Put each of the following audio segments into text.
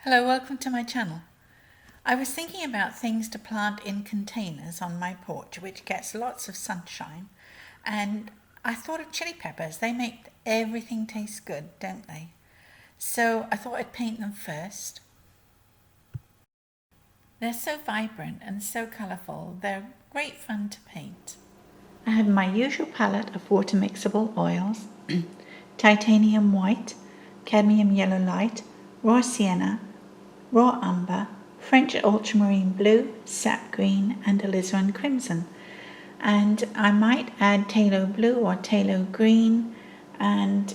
Hello, welcome to my channel. I was thinking about things to plant in containers on my porch, which gets lots of sunshine, and I thought of chili peppers. They make everything taste good, don't they? So I thought I'd paint them first. They're so vibrant and so colourful, they're great fun to paint. I have my usual palette of water mixable oils, titanium white, cadmium yellow light, raw sienna, raw umber, French ultramarine blue, sap green, and alizarin crimson. And I might add phthalo blue or phthalo green and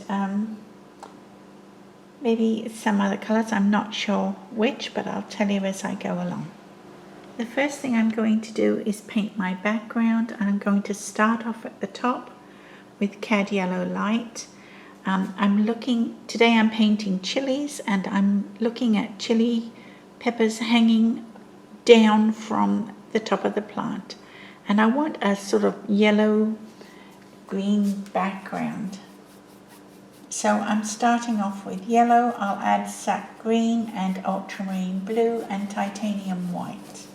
maybe some other colours. I'm not sure which, but I'll tell you as I go along. The first thing I'm going to do is paint my background, and I'm going to start off at the top with cad yellow light. Today I'm painting chilies, and I'm looking at chili peppers hanging down from the top of the plant. And I want a sort of yellow green background. So I'm starting off with yellow. I'll add sap green and ultramarine blue and titanium white.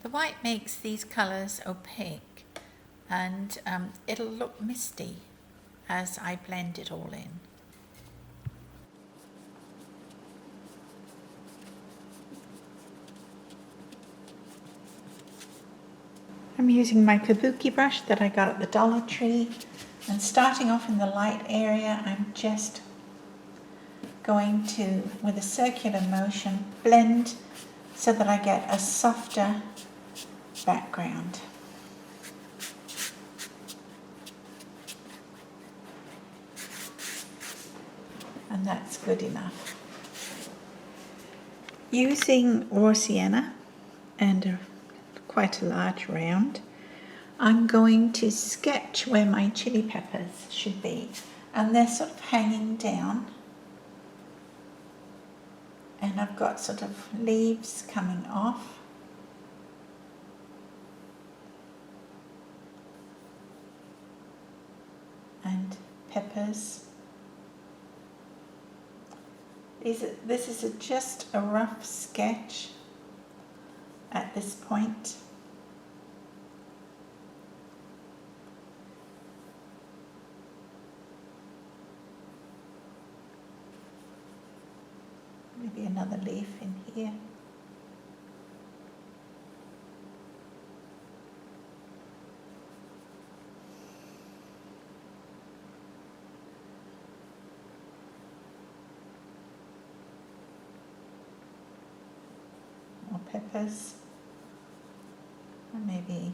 The white makes these colours opaque, and it'll look misty as I blend it all in. I'm using my kabuki brush that I got at the Dollar Tree, and starting off in the light area, I'm just going to, with a circular motion, blend so that I get a softer background. And that's good enough. Using raw sienna and quite a large round, I'm going to sketch where my chili peppers should be, and they're sort of hanging down, and I've got sort of leaves coming off. And peppers. This is just a rough sketch at this point. Maybe another leaf in here. More peppers. Or maybe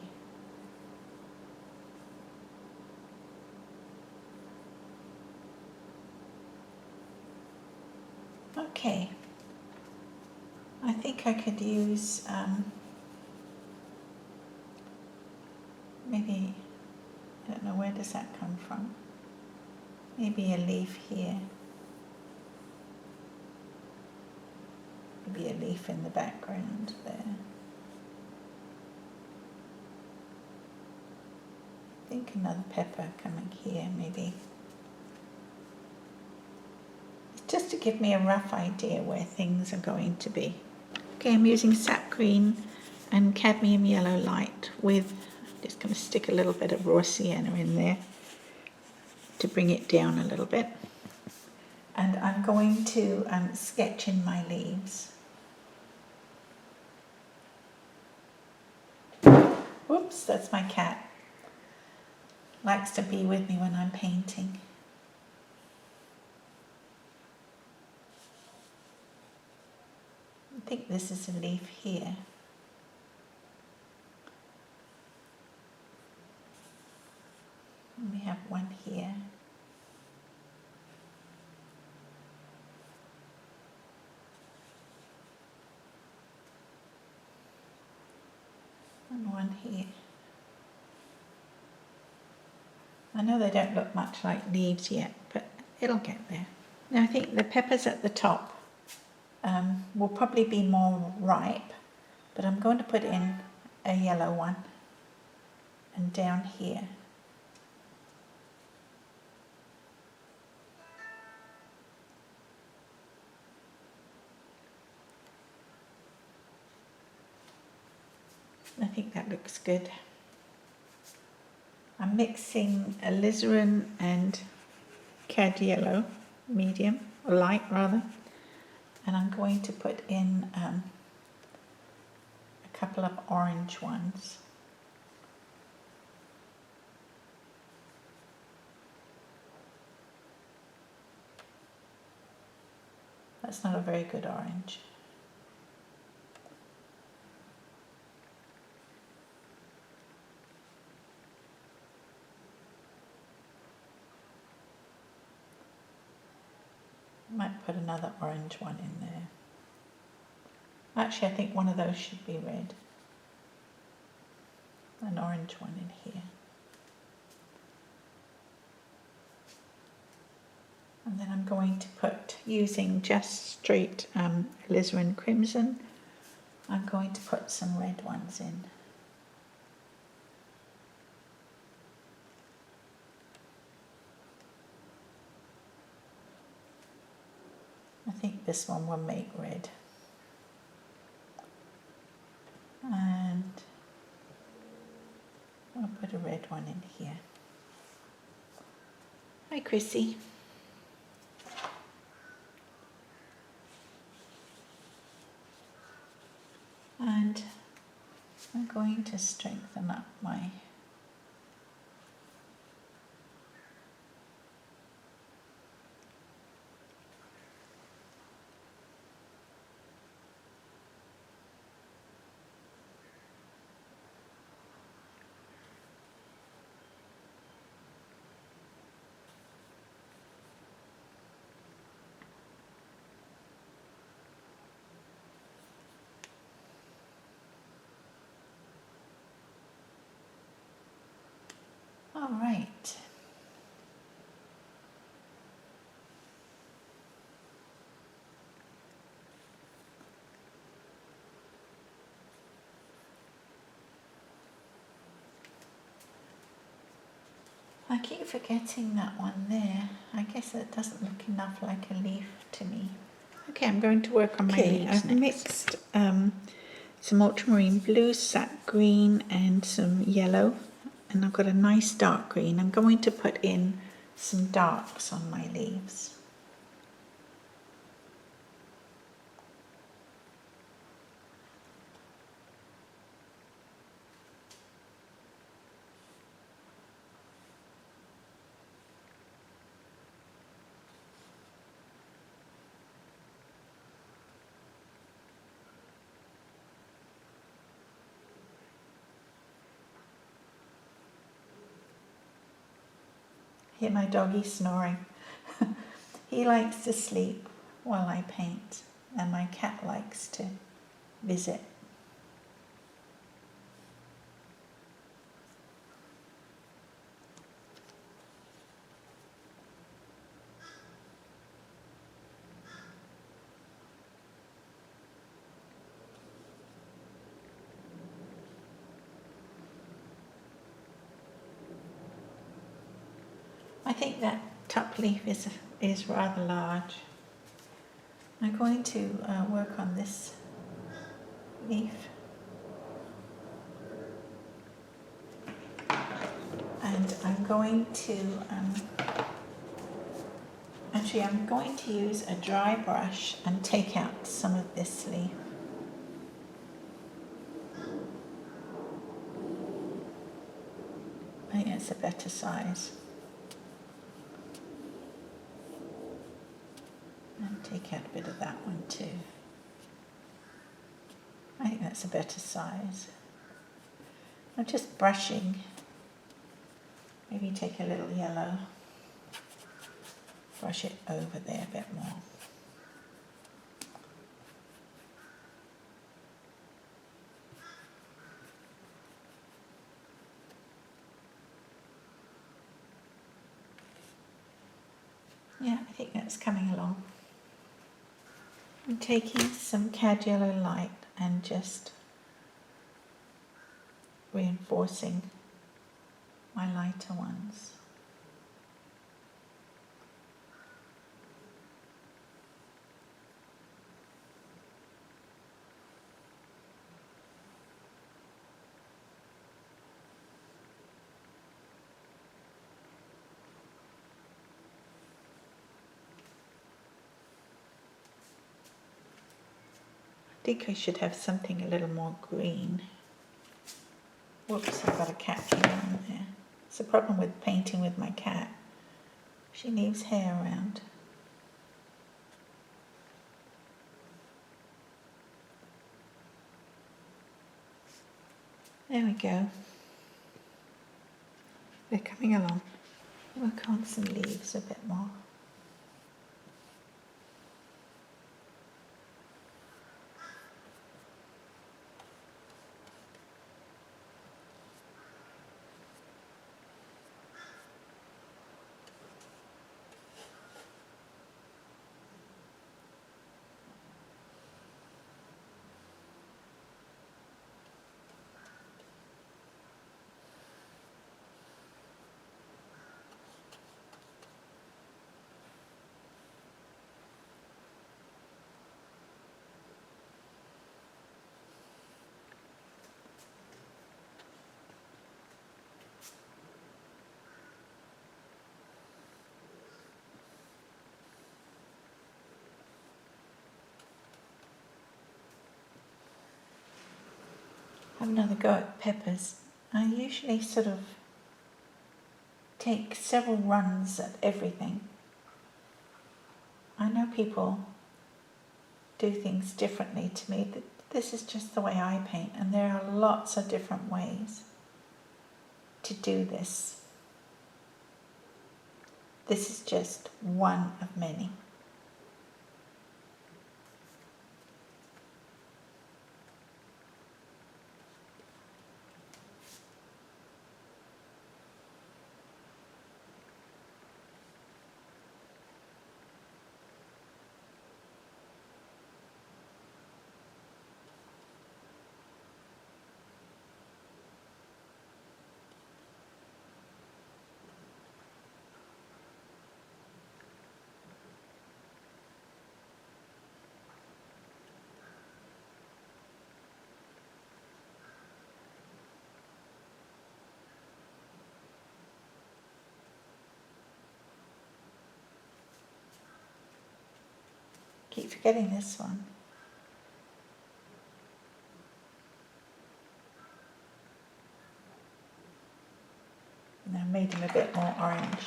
okay. I think I could use maybe, I don't know, where does that come from? Maybe a leaf here. Maybe a leaf in the background there. I think another pepper coming here, maybe. Just to give me a rough idea where things are going to be. Okay, I'm using sap green and cadmium yellow light with, just going to stick a little bit of raw sienna in there to bring it down a little bit. And I'm going to sketch in my leaves. Whoops, that's my cat. Likes to be with me when I'm painting. I think this is a leaf here. And we have one here. And one here. I know they don't look much like leaves yet, but it'll get there. Now I think the peppers at the top will probably be more ripe, but I'm going to put in a yellow one, and down here. I think that looks good. I'm mixing alizarin and cad yellow, medium, or light rather, and I'm going to put in a couple of orange ones. That's not a very good orange. Might put another orange one in there. Actually, I think one of those should be red. An orange one in here. And then I'm going to put, using just straight alizarin crimson, I'm going to put some red ones in. I think this one will make red. And I'll put a red one in here. Hi, Chrissy. And I'm going to strengthen up my all right. I keep forgetting that one there. I guess it doesn't look enough like a leaf to me. Okay, I'm going to work on my leaves I've next. Mixed some ultramarine blue, sap green and some yellow, and I've got a nice dark green. I'm going to put in some darks on my leaves. Hear my doggy snoring. He likes to sleep while I paint, and my cat likes to visit. I think that top leaf is rather large. I'm going to work on this leaf. And I'm going to, actually I'm going to use a dry brush and take out some of this leaf. I think it's a better size. And take out a bit of that one too. I think that's a better size. I'm just brushing. Maybe take a little yellow. Brush it over there a bit more. Yeah, I think that's coming along. I'm taking some cad yellow light and just reinforcing my lighter ones. I think I should have something a little more green. Whoops, I've got a cat around there. It's a problem with painting with my cat. She leaves hair around. There we go. They're coming along. Work on some leaves a bit more. Have another go at peppers. I usually sort of take several runs at everything. I know people do things differently to me. This is just the way I paint, and there are lots of different ways to do this. This is just one of many. Keep forgetting this one. And I made him a bit more orange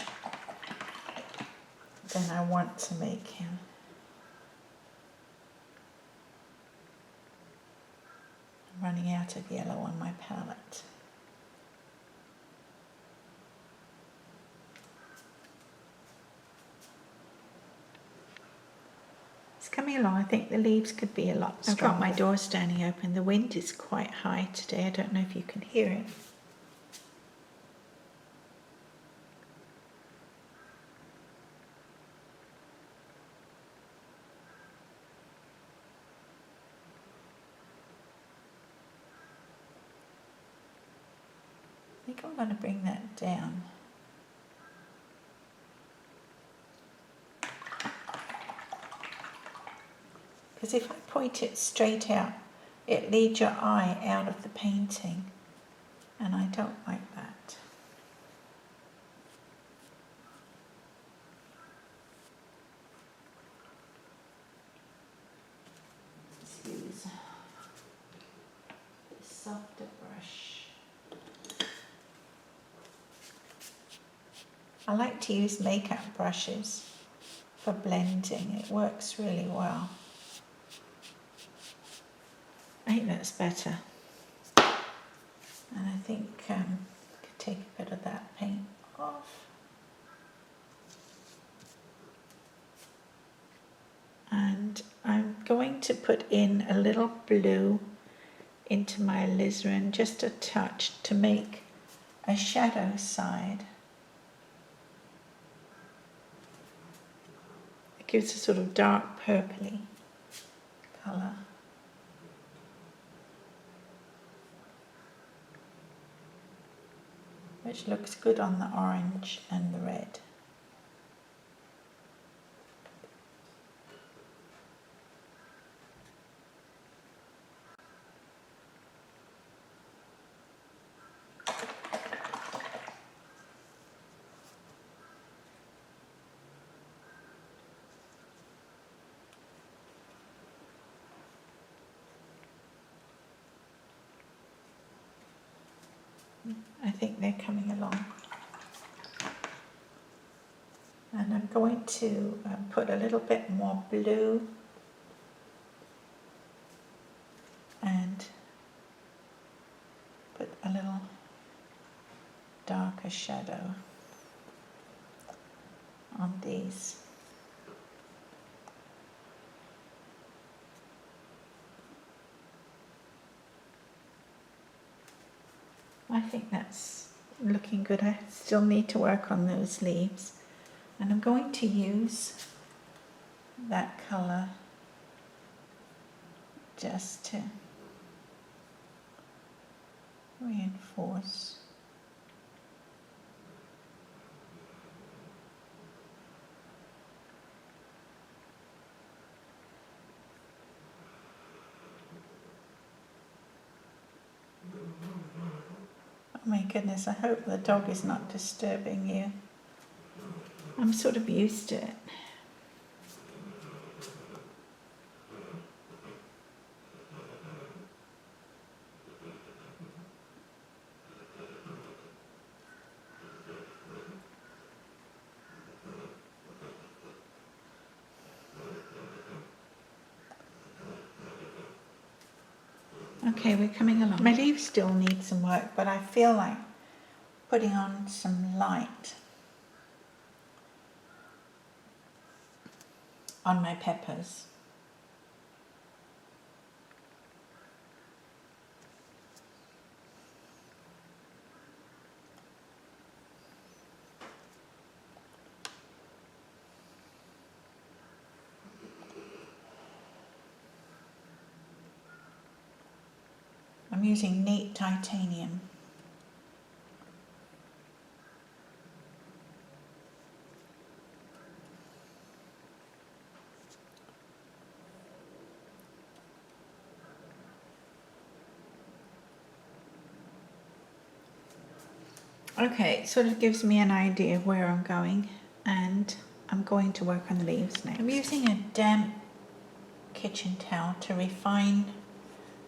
than I want to make him. I'm running out of yellow on my palette. It's coming along. I think the leaves could be a lot stronger. I've got my door standing open. The wind is quite high today. I don't know if you can hear it. I think I'm going to bring that down. Because if I point it straight out, it leads your eye out of the painting, and I don't like that. Let's use a softer brush. I like to use makeup brushes for blending. It works really well. I think that's better. And I think I could take a bit of that paint off. And I'm going to put in a little blue into my alizarin, just a touch, to make a shadow side. It gives a sort of dark purpley colour. which looks good on the orange and the red. I think they're coming along. And I'm going to put a little bit more blue and put a little darker shadow on these. I think that's looking good. I still need to work on those leaves. And I'm going to use that colour just to reinforce. Oh my goodness, I hope the dog is not disturbing you. I'm sort of used to it. Okay, we're coming along. My leaves still need some work, but I feel like putting on some light on my peppers. I'm using neat titanium. Okay, it sort of gives me an idea of where I'm going, and I'm going to work on the leaves next. I'm using a damp kitchen towel to refine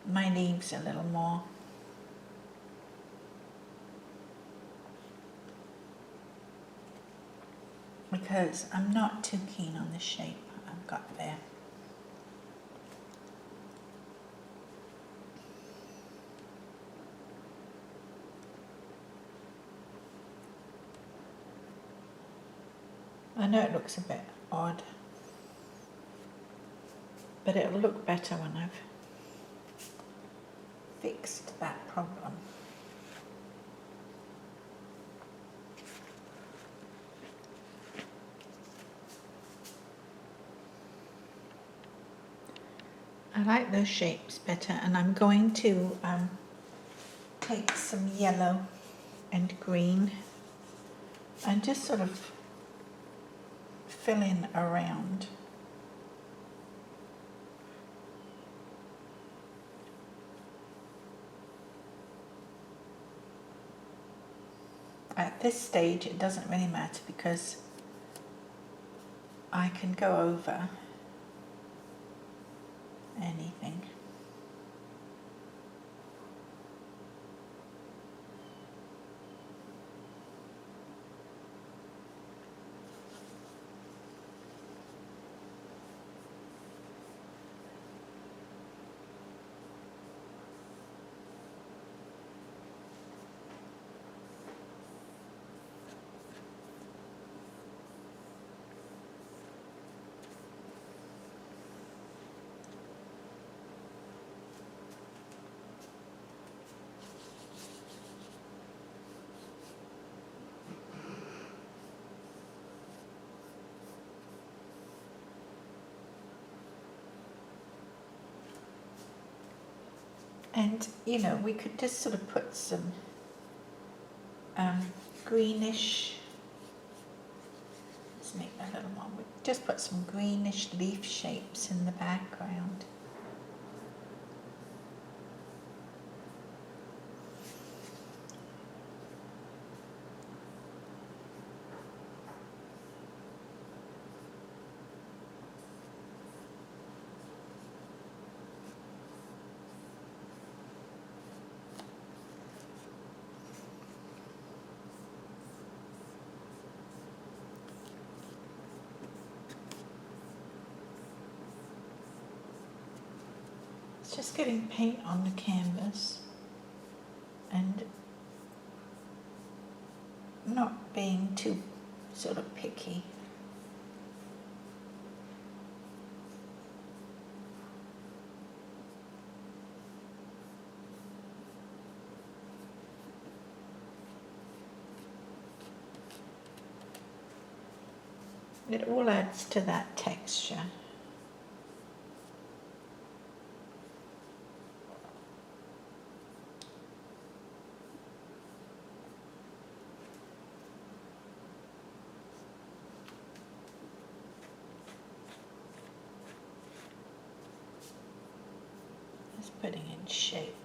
my leaves a little more. Because I'm not too keen on the shape I've got there. I know it looks a bit odd, but it'll look better when I've fixed that problem. I like those shapes better, and I'm going to take some yellow and green and just sort of fill in around. At this stage it doesn't really matter because I can go over anything. And you know, we could just sort of put some greenish, let's make a little more, we just put some greenish leaf shapes in the background. Just getting paint on the canvas and not being too sort of picky. It all adds to that texture. Putting in shape.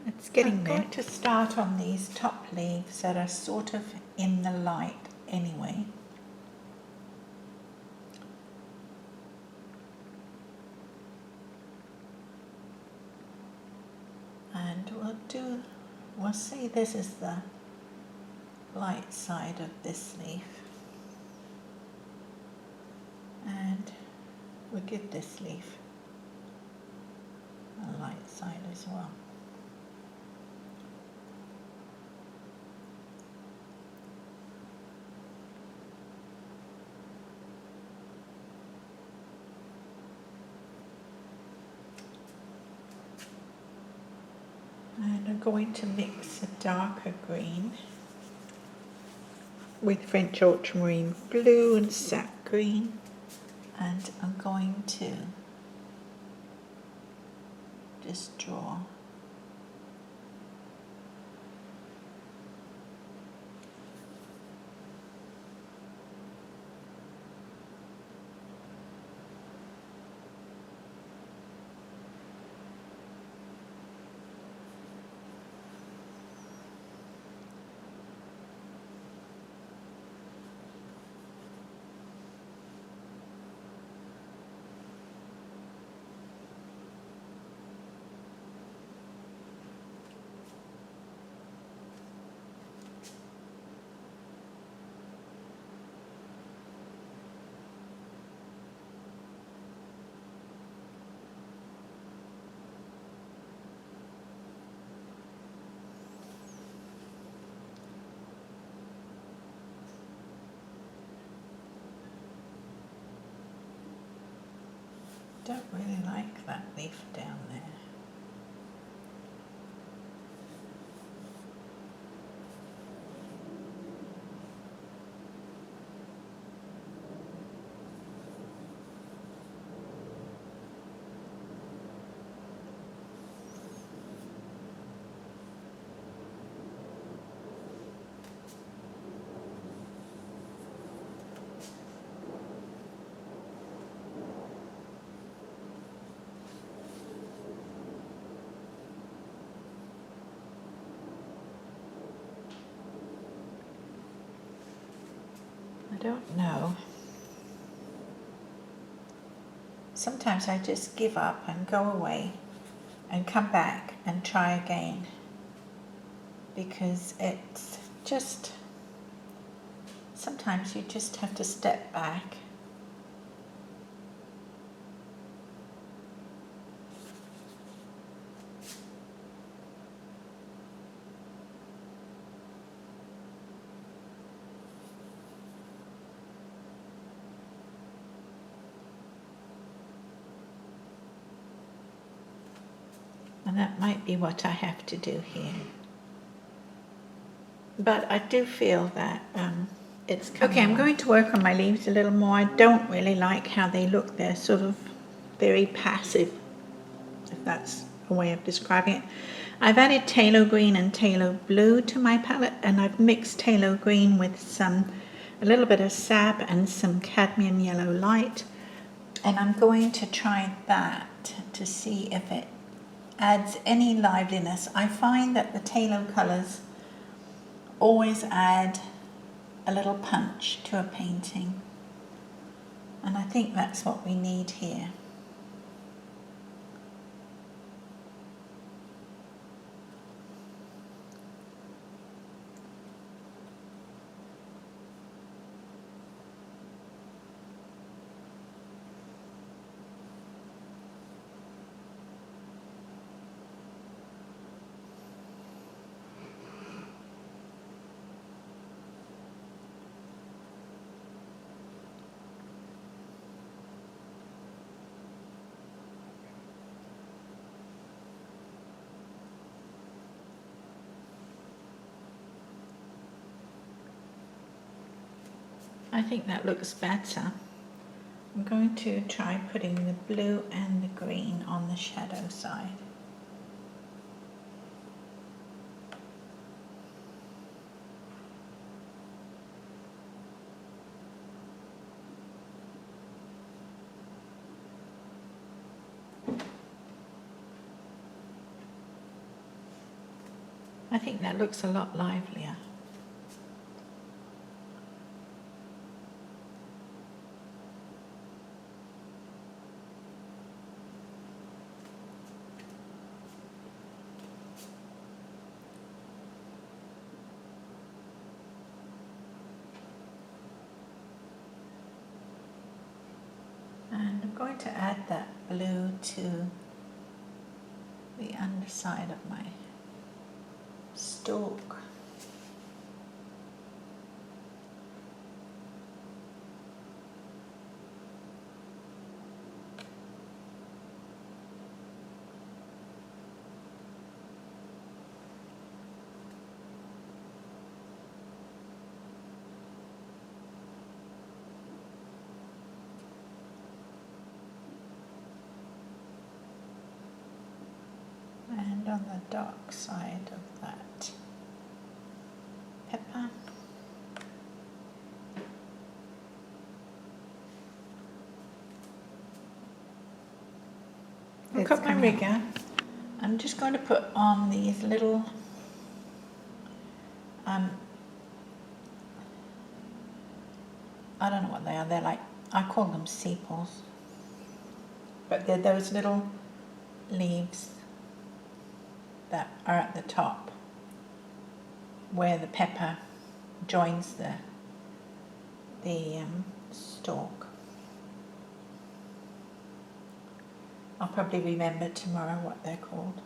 It's getting there. I'm going to start on these top leaves that are sort of in the light anyway. And we'll say this is the light side of this leaf. And we'll give this leaf a light side as well. And I'm going to mix a darker green with French ultramarine blue and sap green, and I'm going to just draw don't really like that leaf down there. I don't know. Sometimes I just give up and go away and come back and try again, because it's just, sometimes you just have to step back. And that might be what I have to do here. But I do feel that it's coming. Okay, I'm going to work on my leaves a little more. I don't really like how they look. They're sort of very passive, if that's a way of describing it. I've added phthalo green and phthalo blue to my palette, and I've mixed phthalo green with a little bit of sap and some cadmium yellow light, and I'm going to try that to see if it adds any liveliness. I find that the phthalo colours always add a little punch to a painting, and I think that's what we need here. I think that looks better. I'm going to try putting the blue and the green on the shadow side. I think that looks a lot livelier. And I'm going to add that blue to the underside of my stalk. And on the dark side of that pepper. I've got my rigger. I'm just going to put on these little I don't know what they are. They're like, I call them sepals, but they're those little leaves that are at the top where the pepper joins the stalk. I'll probably remember tomorrow what they're called.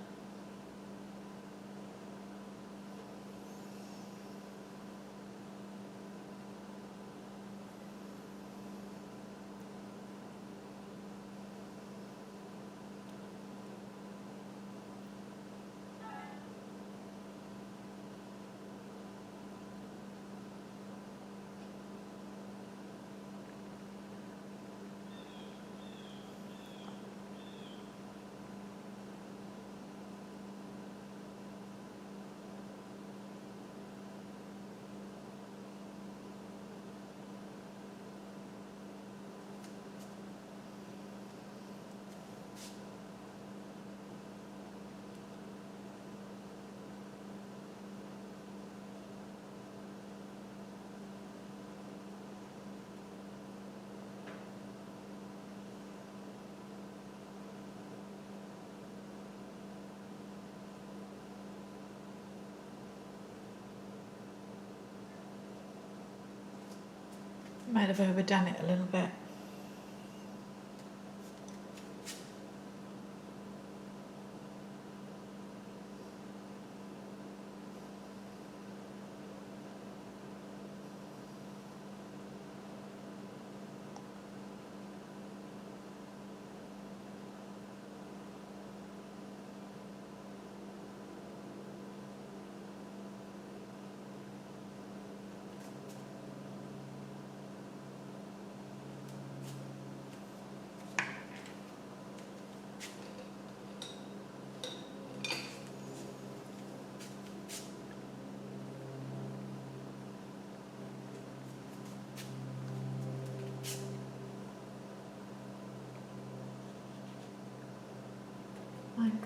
Might have overdone it a little bit.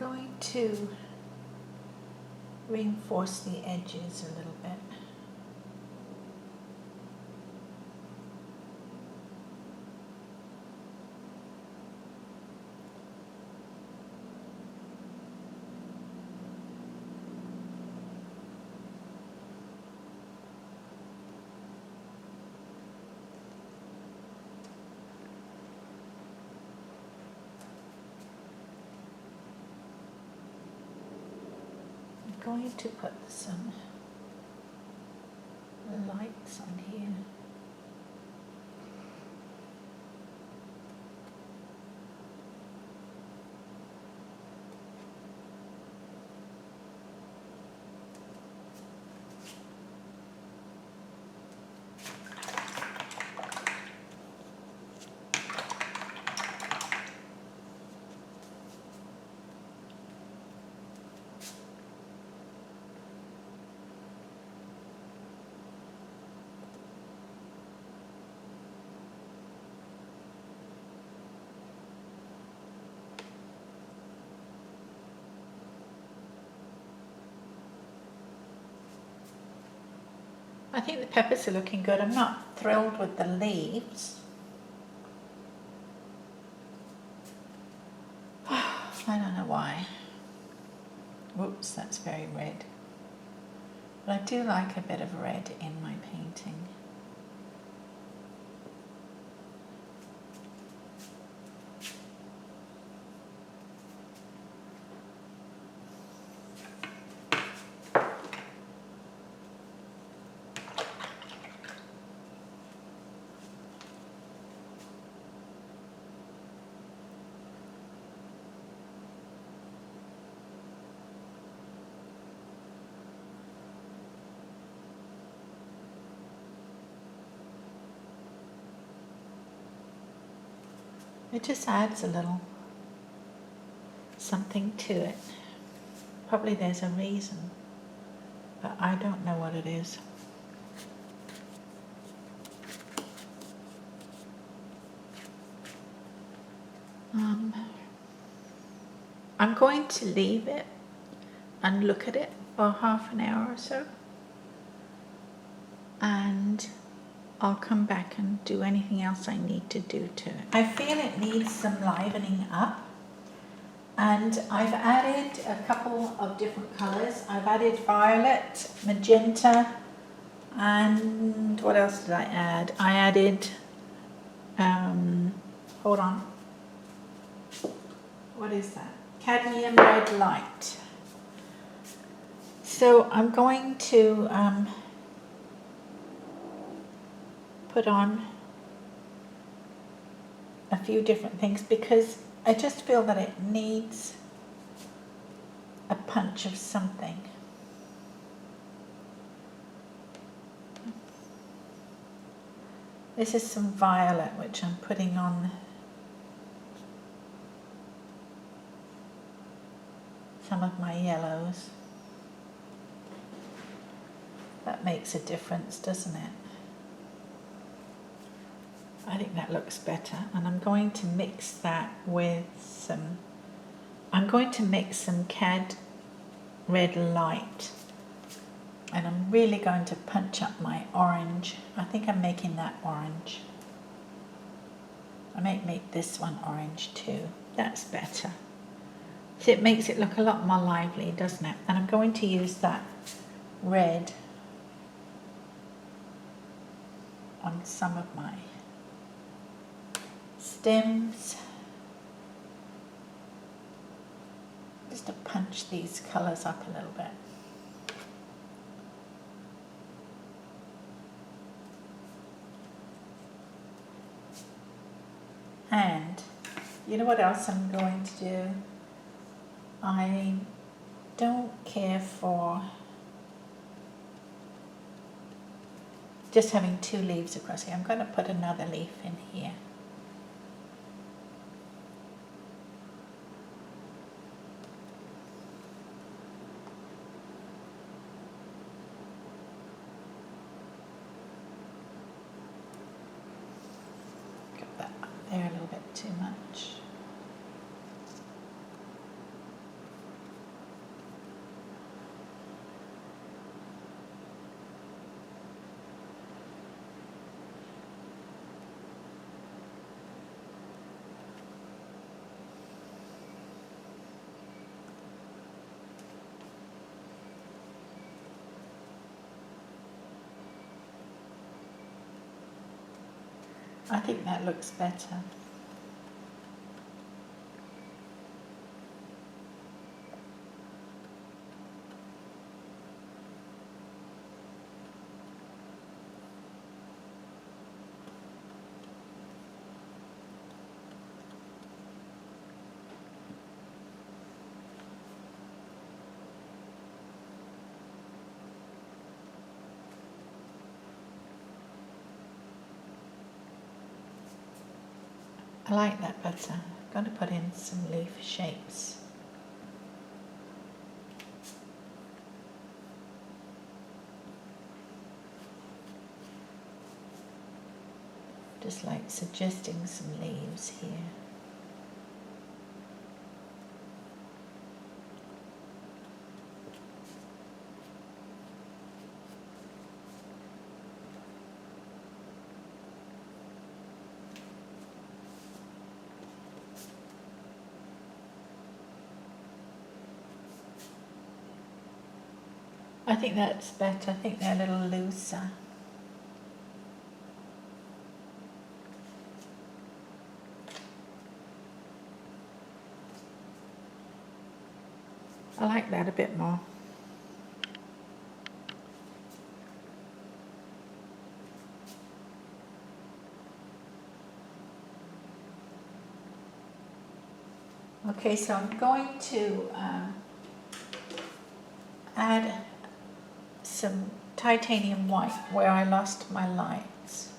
going to reinforce the edges a little bit. I'm going to put some lights on here. I think the peppers are looking good. I'm not thrilled with the leaves. I don't know why. Whoops, that's very red. But I do like a bit of red in my painting. It just adds a little something to it. Probably there's a reason, but I don't know what it is. I'm going to leave it and look at it for half an hour or so, and I'll come back and do anything else I need to do to it. I feel it needs some livening up, and I've added a couple of different colours. I've added violet, magenta, and what else did I add? I added, hold on, what is that? Cadmium red light. So I'm going to put on a few different things because I just feel that it needs a punch of something. This is some violet which I'm putting on some of my yellows. That makes a difference, doesn't it? I think that looks better, and I'm going to mix that with some, I'm going to mix some cad red light, and I'm really going to punch up my orange. I think I'm making that orange. I might make this one orange too. That's better. So it makes it look a lot more lively, doesn't it? And I'm going to use that red on some of my stems, just to punch these colours up a little bit. And you know what else I'm going to do? I don't care for just having two leaves across here. I'm going to put another leaf in here. Got that up there a little bit too much. I think that looks better. I like that better. I'm going to put in some leaf shapes. Just like suggesting some leaves here. I think that's better. I think they're a little looser. I like that a bit more. Okay, so I'm going to add some titanium white where I lost my lights.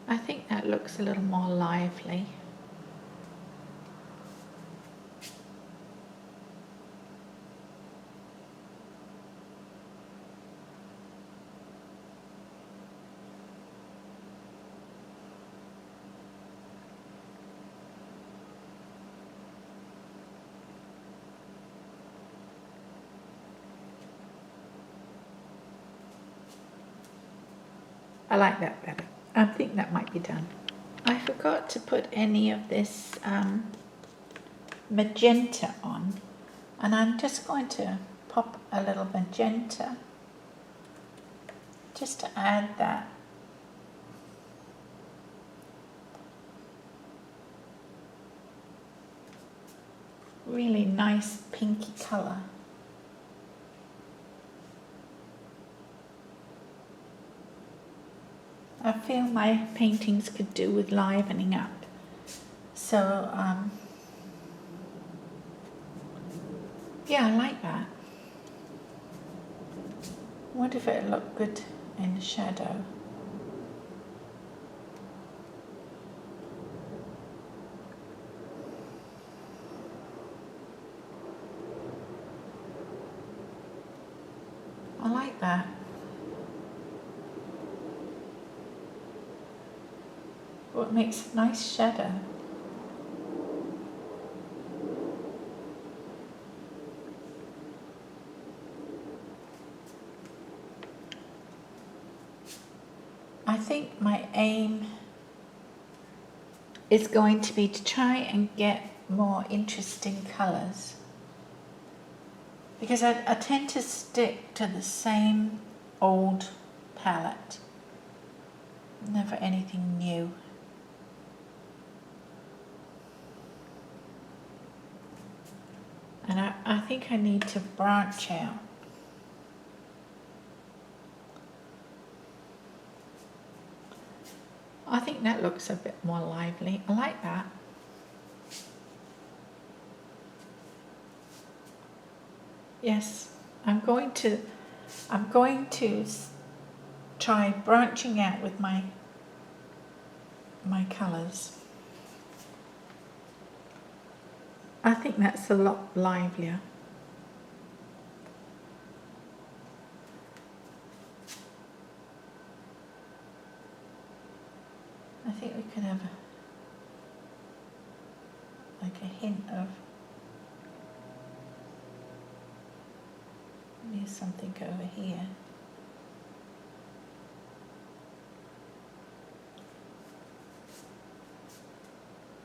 I think that looks a little more lively. I like that better. I think that might be done. I forgot to put any of this magenta on, and I'm just going to pop a little magenta just to add that. Really nice pinky colour. I feel my paintings could do with livening up. So, yeah, I like that. I wonder if it'll look good in the shadow. I like that. Well, it makes a nice shadow. I think my aim is going to be to try and get more interesting colours, because I tend to stick to the same old palette, never anything new. And I think I need to branch out. I think that looks a bit more lively. I like that. Yes, I'm going to try branching out with my colours. I think that's a lot livelier. I think we could have a hint of, there's something over here.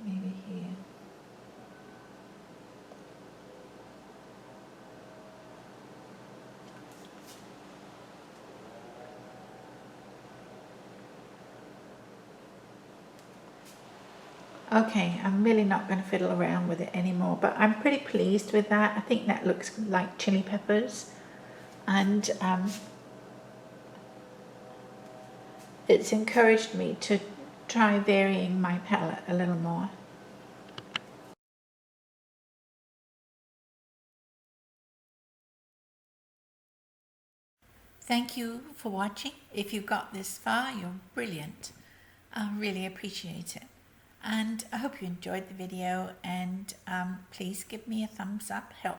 Maybe here. Okay, I'm really not going to fiddle around with it anymore, but I'm pretty pleased with that. I think that looks like chili peppers, and it's encouraged me to try varying my palette a little more. Thank you for watching. If you got this far, you're brilliant. I really appreciate it. And I hope you enjoyed the video, and please give me a thumbs up. Help